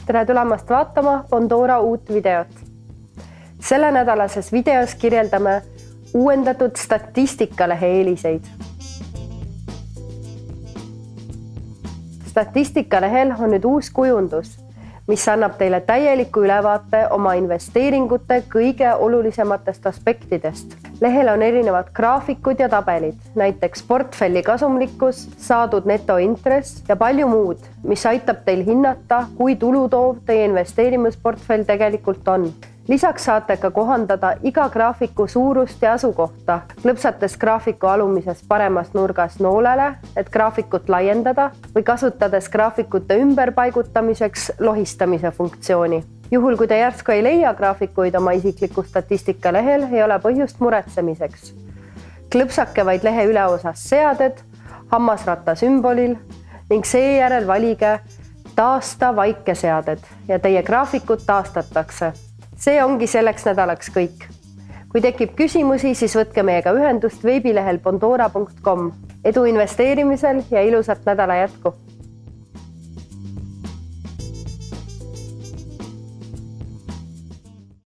tere tulemast vaatama Bondora uut videot. Selle nädalases videos kirjeldame uuendatud statistikalehe eeliseid. Statistikalehel on nüüd uus kujundus, mis annab teile täieliku ülevaate oma investeeringute kõige olulisematest aspektidest. Lehel on erinevad graafikud ja tabelid, näiteks portfelli kasumlikkus, saadud netointress ja palju muud, mis aitab teil hinnata, kui tulutoov teie investeerimisportfell tegelikult on. Lisaks saate ka kohandada iga graafiku suurust ja asukohta, klõpsates graafiku alumises paremas nurgas noolele, et graafikut laiendada või kasutades graafikute ümberpaigutamiseks lohistamise funktsiooni. Juhul, kui te järsku ei leia graafikuid oma isikliku statistika lehel, ei ole põhjust muretsemiseks. Klõpsake vaid lehe üleosas seaded, hammasratta sümbolil ning seejärel valige taasta vaikeseaded ja teie graafikut taastatakse. See ongi selleks nädalaks kõik. Kui tekib küsimusi, siis võtke meiega ühendust veebilehel bondora.com. Edu investeerimisel ja ilusat nädala jätku!